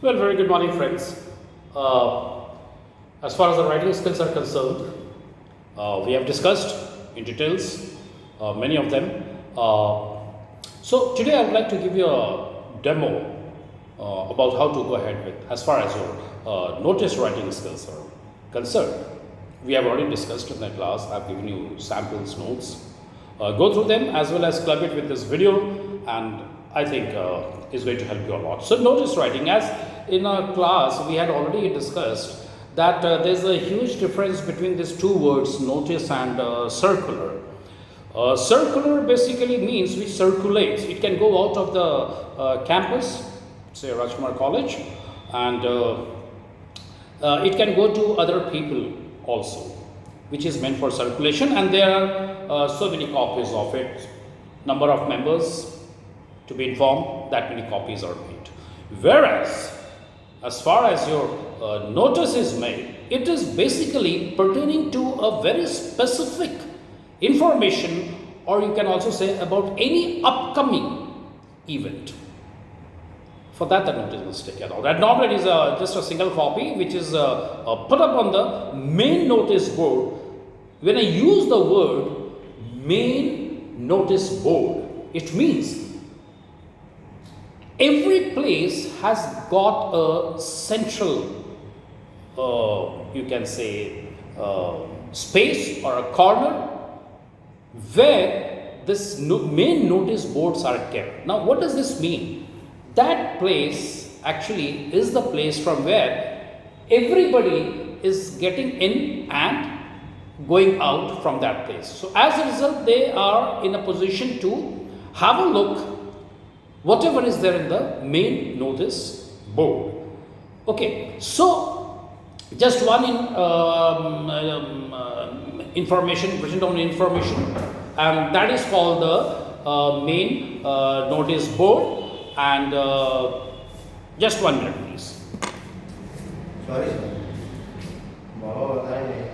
Well, very good morning, friends. Uh, as far as the writing skills are concerned, we have discussed in details many of them. So today I would like to give you a demo about how to go ahead with as far as your notice writing skills are concerned. We have already discussed in the class. I've given you samples, notes. Go through them as well as club it with this video, and I think is going to help you a lot. So notice writing, as in our class we had already discussed that there's a huge difference between these two words, notice and circular. Circular basically means which circulates. It can go out of the campus, say Rajkumar College, and it can go to other people also, which is meant for circulation, and there are so many copies of it. Number of members to be informed, that many copies are made. Whereas as far as your notice is made, it is basically pertaining to a very specific information, or you can also say about any upcoming event. For that, the notice is taken out. And normally it is just a single copy which is put up on the main notice board. When I use the word main notice board, it means every place has got a central, you can say, space or a corner where this main notice boards are kept. Now, what does this mean? That place actually is the place from where everybody is getting in and going out from that place. So, as a result, they are in a position to have a look whatever is there in the main notice board. Okay, so just one information, written down information, and that is called the main notice board. And just 1 minute, please. Sorry, sir. बाबा बताएं नहीं.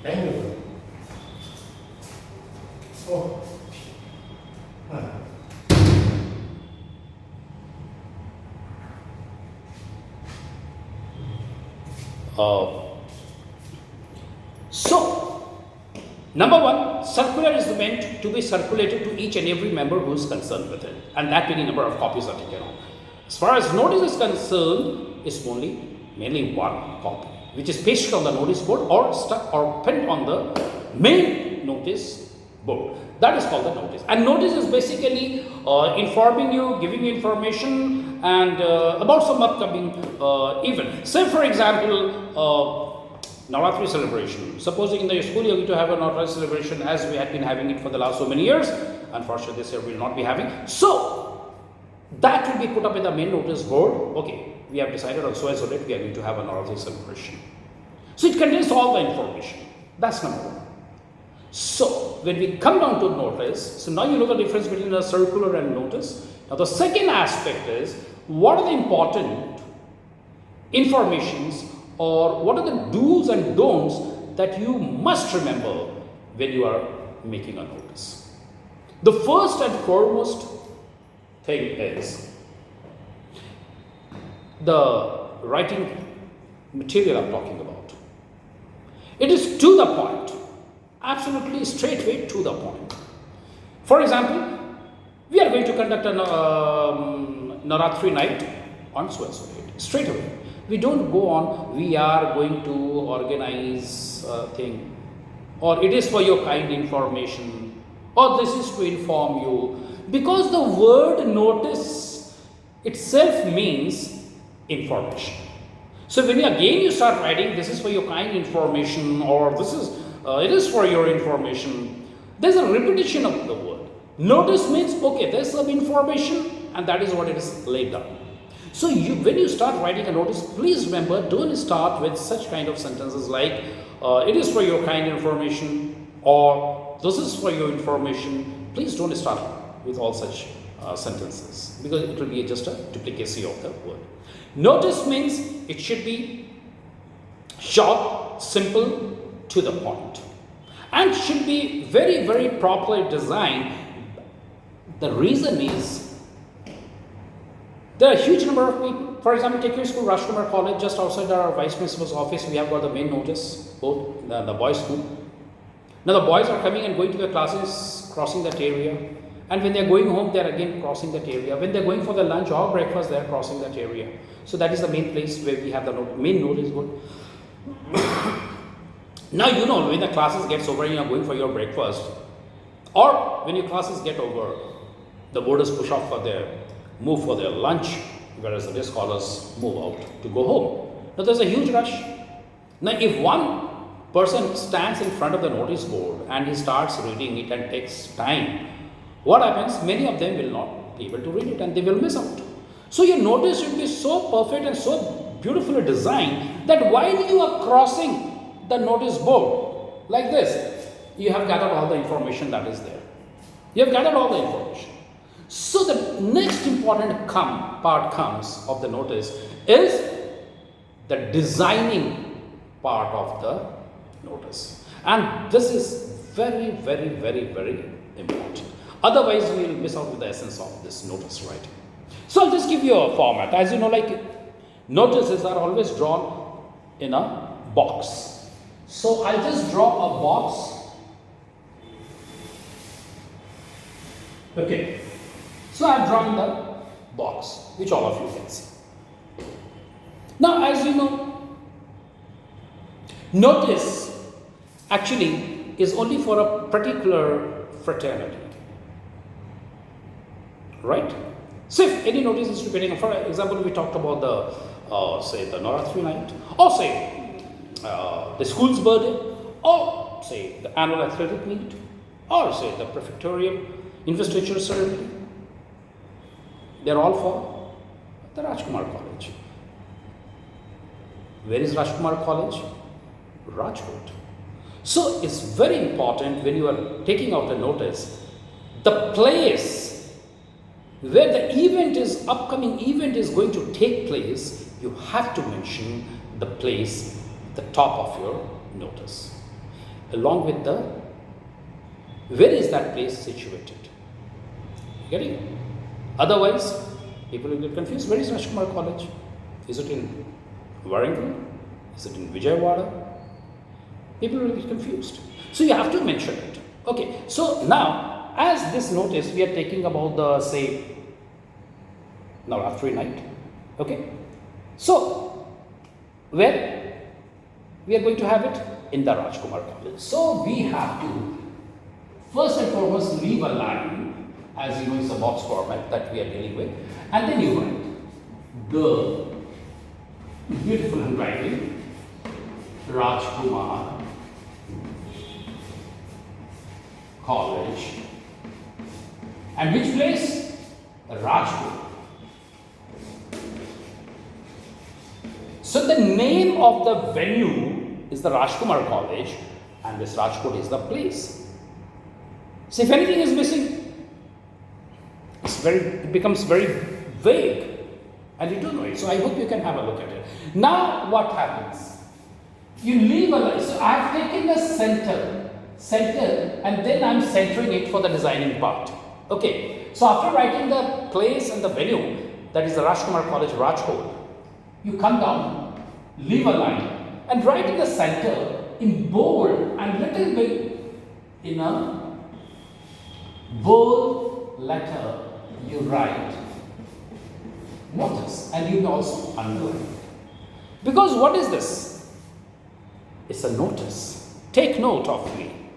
Thank you. Oh. So, number one, circular is meant to be circulated to each and every member who is concerned with it, and that many number of copies are taken out. As far as notice is concerned, it's mainly one copy, which is pasted on the notice board or stuck or pinned on the main notice board. That is called the notice. And notice is basically informing you, giving you information and about some upcoming event. Say for example, Navratri celebration. Supposing in the school you are going to have a Navratri celebration, as we had been having it for the last so many years. Unfortunately, this year we will not be having. So that will be put up in the main notice board. Okay, we have decided on so and so date we are going to have a Navratri celebration. So it contains all the information. That's number one. So when we come down to notice, so now you know the difference between a circular and notice. Now the second aspect is, what are the important informations or what are the do's and don'ts that you must remember when you are making a notice. The first and foremost thing is the writing material I'm talking about. It is to the point. Absolutely straightway to the point. For example, we are going to conduct a Navratri night on so and so date. Straight away. We don't go on, we are going to organize a thing, or it is for your kind information, or this is to inform you. Because the word notice itself means information. So when you start writing, this is for your kind information, or this is it is for your information, there's a repetition of the word. Notice means, okay, there's some information and that is what it is laid down. So when you start writing a notice, please remember, don't start with such kind of sentences like, it is for your kind information, or this is for your information, please don't start with all such sentences, because it will be just a duplicacy of the word. Notice means it should be short, simple, to the point, and should be very, very properly designed. The reason is there are a huge number of people. For example, take your school, Rajkumar College, just outside our vice principal's office, we have got the main notice, both the boys' school. Now the boys are coming and going to their classes, crossing that area, and when they are going home, they are again crossing that area. When they are going for their lunch or breakfast, they are crossing that area. So that is the main place where we have the main notice board. Now you know when the classes gets over and you are going for your breakfast, or when your classes get over, the boarders push off for their move for their lunch, whereas the day scholars move out to go home. Now there's a huge rush. Now if one person stands in front of the notice board and he starts reading it and takes time, what happens? Many of them will not be able to read it and they will miss out. So your notice should be so perfect and so beautifully designed that while you are crossing the notice board like this, you have gathered all the information that is there. You have gathered all the information. So the next important part comes of the notice is the designing part of the notice, and this is very, very, very, very important. Otherwise, we will miss out with the essence of this notice writing. So I'll just give you a format. As you know, like notices are always drawn in a box. So I'll just draw a box. Okay. So I've drawn the box, which all of you can see. Now, as you know, notice actually is only for a particular fraternity, right? So if any notice is preparing, for example, we talked about the say the Navaratri night, or say the school's birthday, or say the annual athletic meet, or say the prefectorial investiture ceremony. They are all for the Rajkumar College. Where is Rajkumar College? Rajkot. So it's very important when you are taking out a notice, the place where the event is, upcoming event is going to take place, you have to mention the place at the top of your notice, along with the, where is that place situated? Getting it? Otherwise, people will get confused. Where is Rajkumar College? Is it in Warangal? Is it in Vijayawada? People will get confused. So you have to mention it. Okay, so now, as this notice, we are taking about the, say, Navaratri night. Okay, so where we are going to have it? In the Rajkumar College. So we have to, first and foremost, leave a line. As you know, it's a box format that we are dealing with, and then you write the beautiful handwriting, Rajkumar College, and which place? Rajkot. So the name of the venue is the Rajkumar College, and this Rajkot is the place. So if anything is missing, it becomes very vague and you don't know it. So I hope you can have a look at it. Now what happens? You leave a line. So I have taken the center, and then I am centering it for the designing part. Okay. So after writing the place and the venue, that is the Rajkumar College, Rajkot, you come down, leave a line, and write in the center in bold and little bit in a bold letter. You write notice, and you also underline. Because what is this? It's a notice. Take note of me.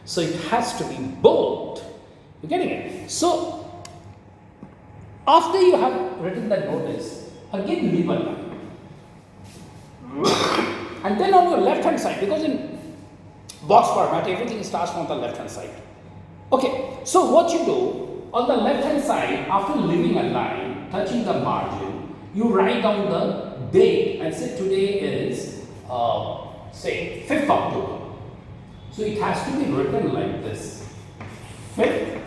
So it has to be bold. You're getting it? So after you have written that notice, again leave a line. And then on your left hand side, because in box format everything starts from the left hand side. Okay, so what you do, on the left hand side, after leaving a line, touching the margin, you write down the date and say today is, say, 5th October. So it has to be written like this, 5th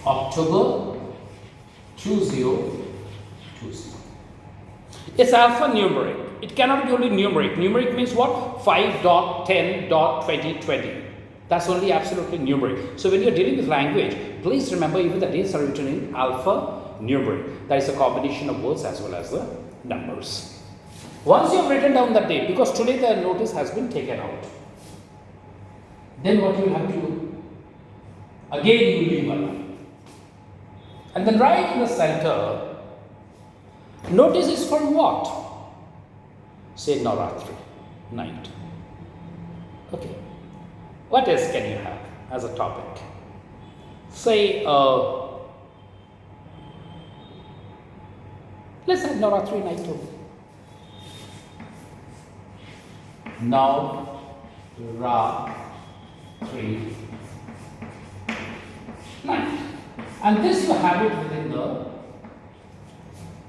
October 2020. It's alphanumeric. It cannot be only numeric. Numeric means what? 5.10.2020. That's only absolutely numeric. So when you're dealing with language, please remember even the dates are written in alphanumeric. That is a combination of words as well as the numbers. Once you have written down the date, because today the notice has been taken out, then what you will have to do? Again you leave a line. And then right in the center, notice is for what? Say Navratri night. Okay. What else can you have as a topic? Say, let's have Navratri night too. Navratri night. And this you have it within the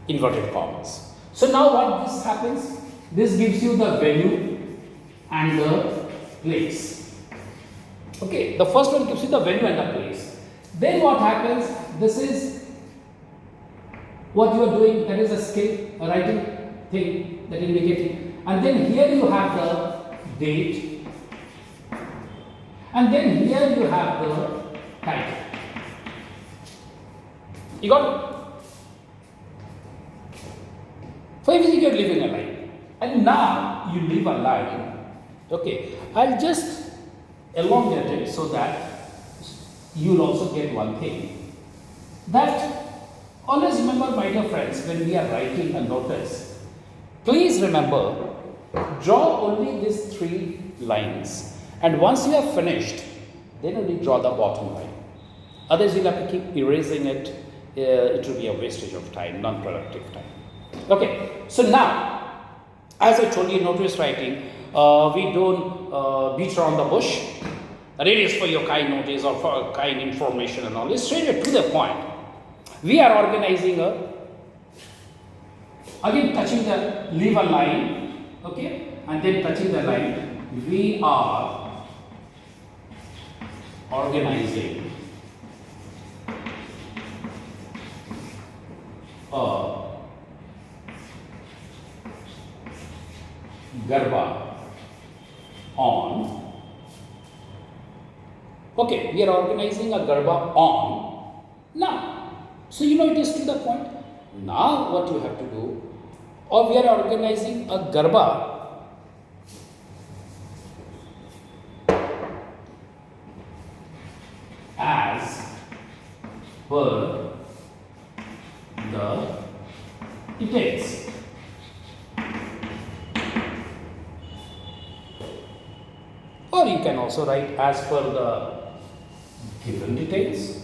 inverted commas. So now what this happens? This gives you the venue and the place. Okay, the first one gives you the venue and the place. Then what happens? This is what you are doing, that is a skill, a writing thing that indicating. And then here you have the date. And then here you have the title. You got it? For everything you are leaving a line. And now you leave a line. Okay, I'll just elongate it so that you'll also get one thing. That always remember, my dear friends, when we are writing a notice, please remember, draw only these 3 lines. And once you have finished, then only draw the bottom line. Otherwise, you'll have to keep erasing it. It will be a wastage of time, non-productive time. Okay, so now, as I told you, notice writing, we don't beat around the bush. That it is for your kind notice or for kind information and all. It's straight to the point. We are organizing again touching the, leave a line, okay, and then touching the line. We are organizing a Garba on. Okay, we are organizing a Garba on now. So you know it is to the point. Now what you have to do, or we are organizing a Garba as per the details. Or you can also write as per the given details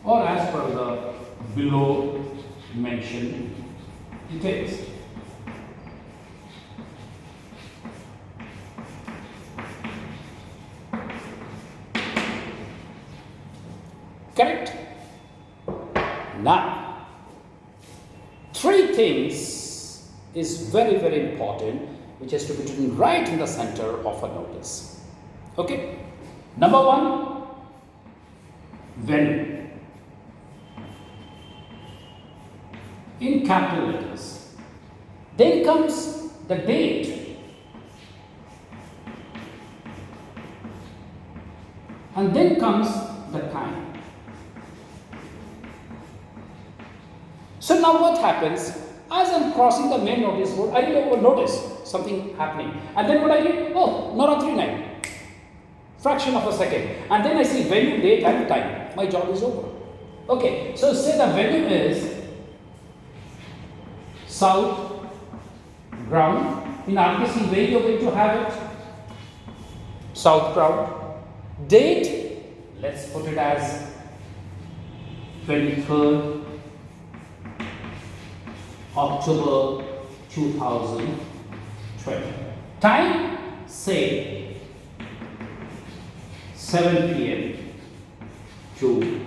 or as per the below mentioned details. Correct? Now, 3 things is very, very important, which has to be written right in the center of a notice. Okay? Number 1, venue. In capital letters. Then comes the date. And then comes the time. So now what happens? As I'm crossing the main notice board, I didn't notice something happening. And then what I did? Oh, Navratri night. Fraction of a second. And then I see venue, date and time. My job is over. Okay, so say the venue is South Ground. In RKC, where you're going to have it? South Ground. Date, let's put it as 23rd October 2020. Time, say 7 p.m. to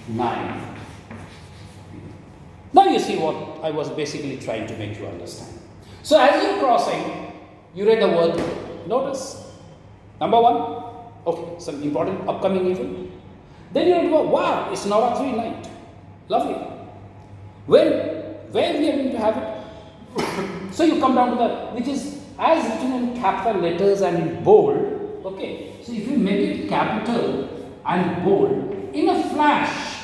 9. Now you see what I was basically trying to make you understand. So as you're crossing, you read the word notice. Number 1, okay, some important upcoming event. Then you go, wow, it's Navaratri night. Lovely. Where we are going to have it? So you come down to that, which is as written in capital letters and in bold. Okay. So if you make it capital and bold, in a flash,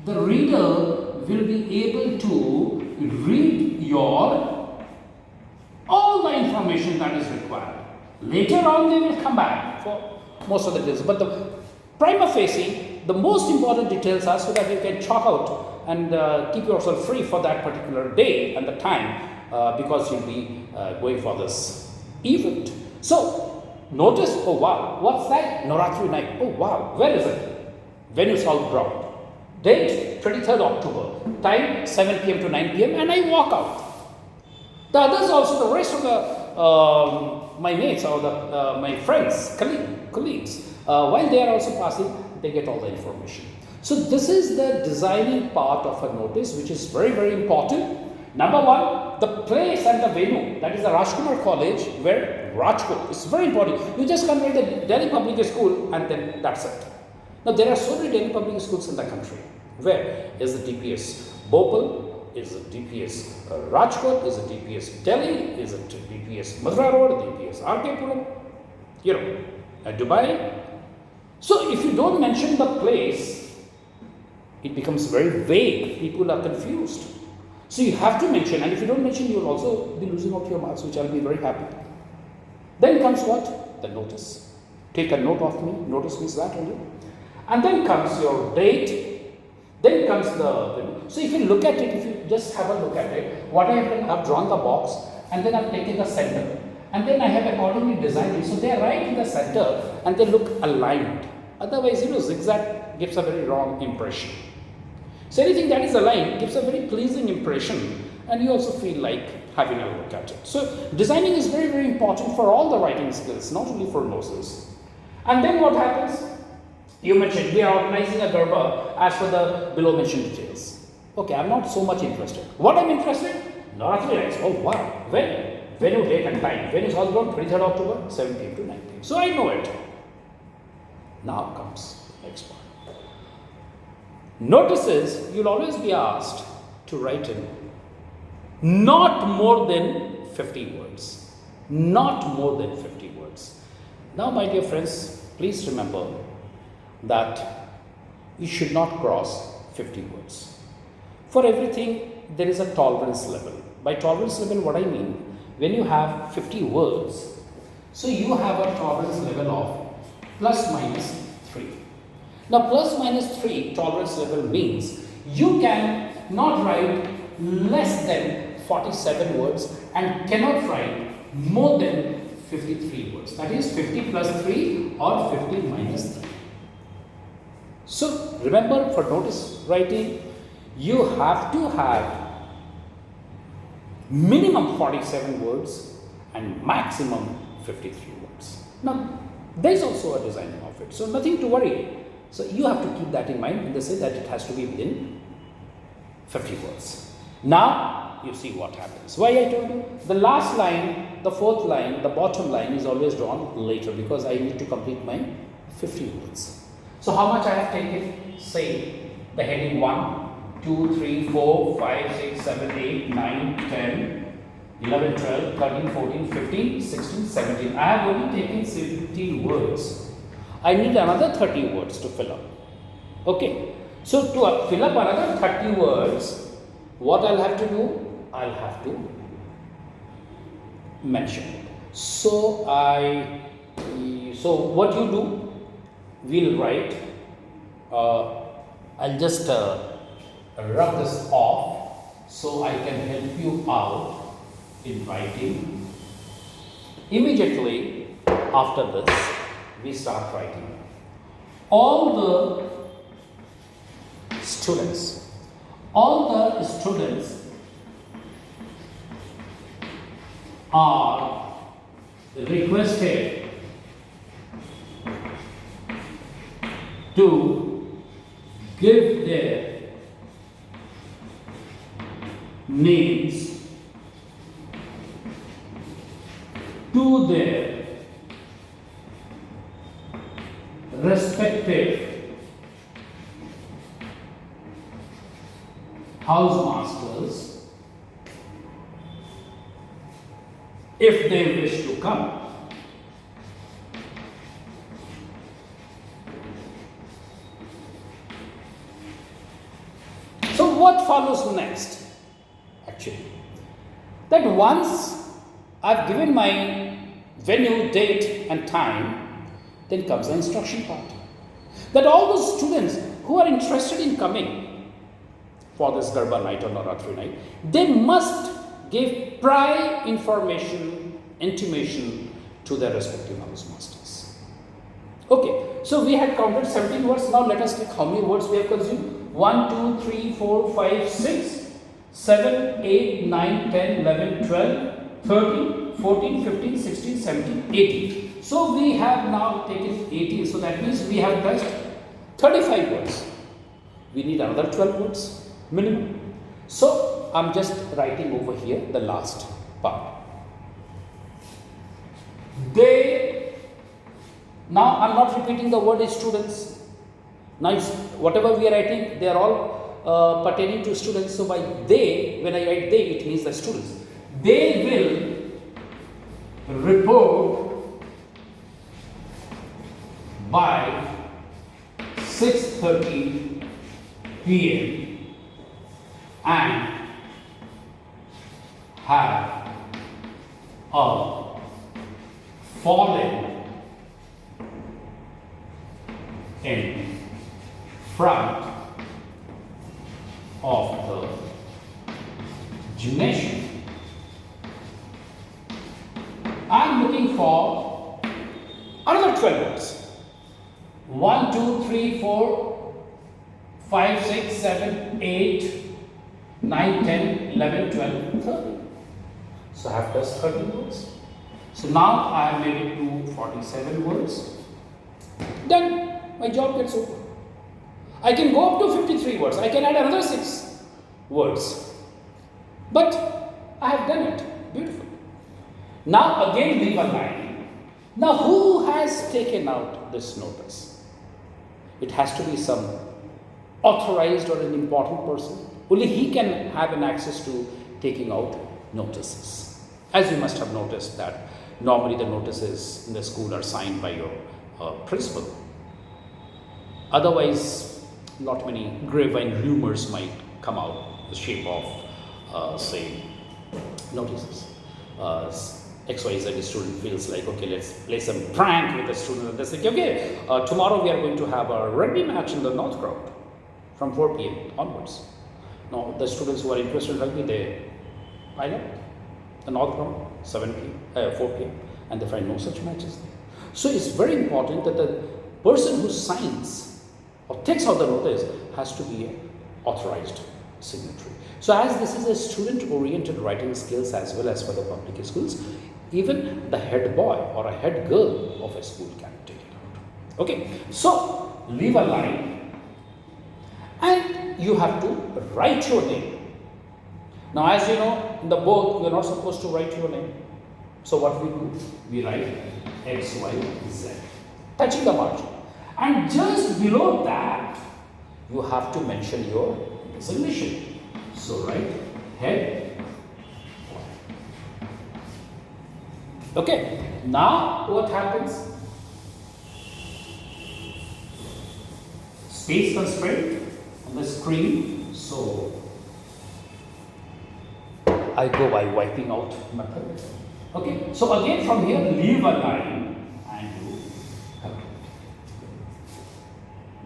the reader will be able to read your all the information that is required. Later on, they will come back for most of the details. But the prima facie, the most important details are so that you can chalk out and keep yourself free for that particular day and the time because you'll be going for this event. So, notice, oh wow, what's that? Navaratri night. Oh wow, where is it? Venue South Ground. Date 23rd October. Time 7 p.m. to 9 p.m. and I walk out. The others also, the rest of the my mates or the my friends, colleagues, while they are also passing, they get all the information. So this is the designing part of a notice, which is very, very important. Number one, the place and the venue, that is the Rajkumar College, where Rajkot is very important. You just can't write the Delhi Public School and then that's it. Now there are so many Delhi public schools in the country. Where is the DPS Bhopal? Is it DPS Rajkot? Is it DPS Delhi? Is it DPS Mathura Road? DPS RK Puram? You know, Dubai. So if you don't mention the place, it becomes very vague. People are confused. So you have to mention, and if you don't mention, you will also be losing out your marks, which I'll be very happy. Then comes what? The notice. Take a note of me. Notice means that only. And then comes your date. Then comes the. So if you look at it, if you just have a look at it, what I have done, I've drawn the box, and then I've taken the center, and then I have accordingly designed it. So they are right in the center, and they look aligned. Otherwise, zigzag gives a very wrong impression. So anything that is aligned gives a very pleasing impression, and you also feel like having a look at it. So designing is very, very important for all the writing skills, not only for noses. And then what happens? You mentioned we are organizing a Garba as per the below mentioned details. Okay, I'm not so much interested. What I'm interested? Navaratri nights. Oh wow. When? Venue, date and time. Venue is all about 23rd October, 7 p.m. to 9 p.m. So I know it. Now comes the next part. Notices, you'll always be asked to write in not more than 50 words. Not more than 50 words. Now, my dear friends, please remember that you should not cross 50 words. For everything, there is a tolerance level. By tolerance level, what I mean, when you have 50 words, so you have a tolerance level of plus minus 3. Now, plus minus 3 tolerance level means you can not write less than 47 words and cannot write more than 53 words. That is 50 plus 3 or 50 minus 3. So, remember, for notice writing, you have to have minimum 47 words and maximum 53 words. Now, there is also a designing of it, so nothing to worry. So, you have to keep that in mind in the sense that it has to be within 50 words. Now, you see what happens. Why I told you? The last line, the fourth line, the bottom line is always drawn later because I need to complete my 50 words. So, how much I have taken? Say, the heading 1, 2, 3, 4, 5, 6, 7, 8, 9, 10, 11, 12, 13, 14, 15, 16, 17. I have only taken 17 words. I need another 30 words to fill up. Okay. So, to fill up another 30 words, what I'll have to do? I'll have to mention it. So, what you do? We'll write, I'll just rub this off so I can help you out in writing. Immediately after this, we start writing. All the students are requested to give their names to their respective housemasters, if they wish to come. So what follows next? Actually, that once I've given my venue, date and time, then comes the instruction part. That all those students who are interested in coming for this Garba night or Navratri night, they must give prior information, intimation to their respective house masters. Okay, so we had counted 17 words. Now let us take how many words we have consumed. 1, 2, 3, 4, 5, 6, 7, 8, 9, 10, 11, 12, 13, 14, 15, 16, 17, 18. So we have now taken 18. So that means we have touched 35 words. We need another 12 words minimum. So I'm just writing over here the last part. They, now I'm not repeating the word students. Now it's, whatever we are writing, they are all pertaining to students. So by they, when I write they, it means the students. They will report by 6:30 p.m. and have fallen in front of the gymnasium. I am looking for another 12 words. 1, 2, 3, 4, 5, 6, 7, 8, 9, 10, 11, 12, 13. So I have just 13 words. So now I have made it to 47 words. Done. My job gets over. I can go up to 53 words. I can add another 6 words. But I have done it. Beautiful. Now again leave a line. Now who has taken out this notice? It has to be some authorized or an important person. Only he can have an access to taking out notices. As you must have noticed that normally the notices in the school are signed by your principal. Otherwise, not many grapevine rumors might come out in the shape of, say, notices. XYZ student feels like, okay, let's play some prank with the student. And they say, okay, tomorrow we are going to have a rugby match in the North Ground from 4 p.m. onwards. Now, the students who are interested in rugby, they line up the North Ground, 7 p.m., 4 p.m., and they find no such matches there. So it's very important that the person who signs or takes out the notice has to be an authorized signatory. So as this is a student-oriented writing skills as well as for the public schools, even the head boy or a head girl of a school can take it out. Okay, so leave a line and you have to write your name. Now as you know, in the board, we are not supposed to write your name. So what we do? We write X, Y, Z, touching the margin. And just below that, you have to mention your designation. So write head. Okay, now what happens? Space constraint on the screen. So I go by wiping out method. Okay, so again from here, leave a line and do complete.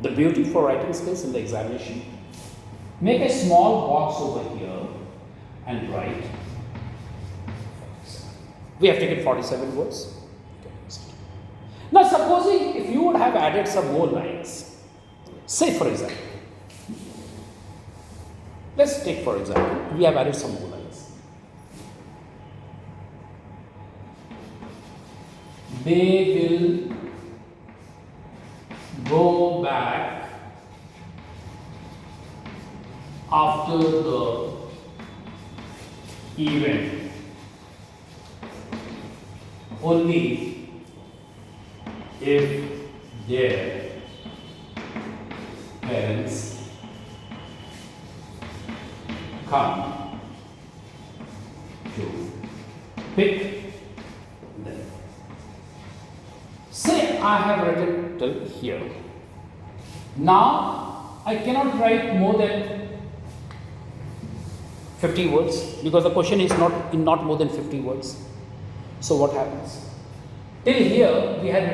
The beauty for writing skills in the examination, make a small box over here and write. We have taken 47 words. Now supposing if you would have added some more lines, say for example, let's take for example, we have added some more lines. They will go back after the event only if their parents come to pick them. Say I have written till here. Now I cannot write more than 50 words because the question is not more than 50 words. So what happens? Till here we had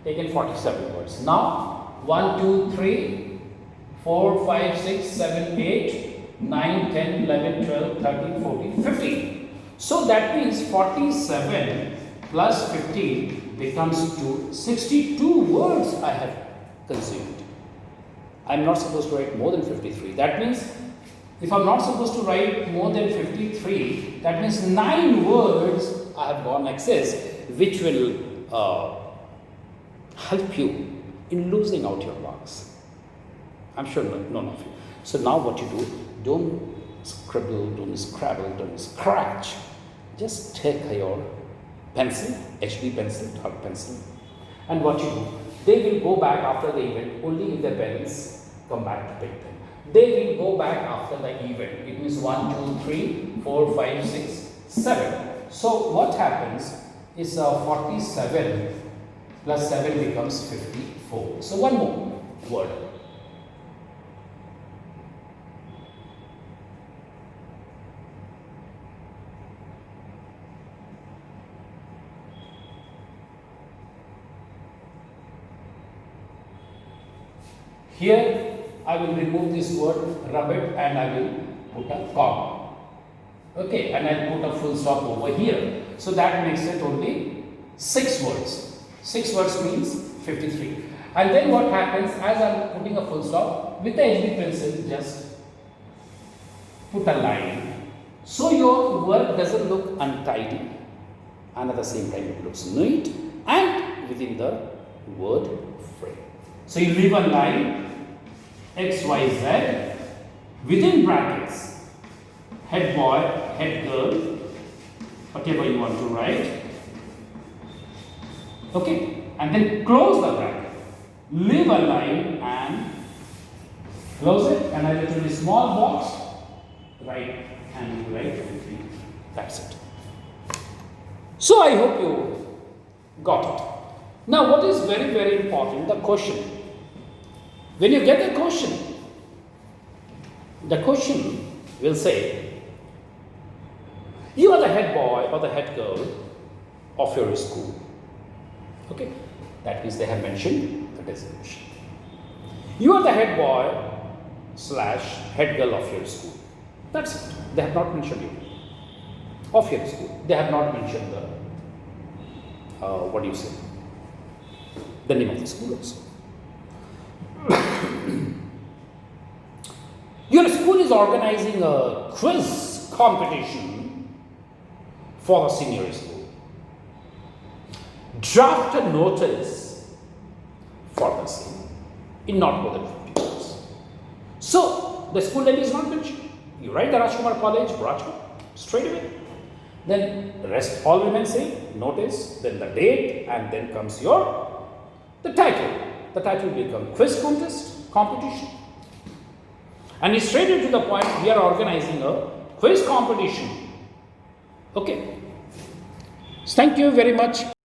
taken 47 words. Now 1, 2, 3, 4, 5, 6, 7, 8, 9, 10, 11, 12, 13, 14, 15. So that means 47 plus 15 becomes to 62 words I have consumed. I am not supposed to write more than 53. That means if I am not supposed to write more than 53, that means 9 words I have gone excess, which will help you in losing out your marks. I'm sure none of you. So now what you do, don't scribble, don't scrabble, don't scratch. Just take your pencil, HB pencil, dark pencil, and what you do, they will go back after the event only if their parents come back to pick them. They will go back after the event. It means 1, 2, 3, 4, 5, 6, 7. So what happens is 47 plus 7 becomes 54. So one more word. Here I will remove this word, rub it, and I will put a comma. Okay, and I will put a full stop over here. So that makes it only 6 words. 6 words means 53. And then what happens, as I am putting a full stop, with the HB pencil just put a line. So your work doesn't look untidy, and at the same time it looks neat and within the word frame. So you leave a line, X, Y, Z, within brackets, head boy, head girl, whatever you want to write. Okay, and then close the bracket, leave a line and close it, and a little small box, right, and you write 53. That's it. So I hope you got it. Now what is very, very important, the question. When you get the question will say, you are the head boy or the head girl of your school. Okay, that means they have mentioned the designation. You are the head boy / head girl of your school. That's it. They have not mentioned you. Of your school. They have not mentioned the, what do you say? The name of the school also. Your school is organizing a quiz competition for the senior school. Draft a notice for the same in not more than 50 words. So the school name is not mentioned. You write the Rajkumar College, Rajkumar, straight away. Then the rest all remain same. Notice, then the date, and then comes the title. The title will become quiz contest, competition. And it's straight to the point, we are organizing a quiz competition. Okay. Thank you very much.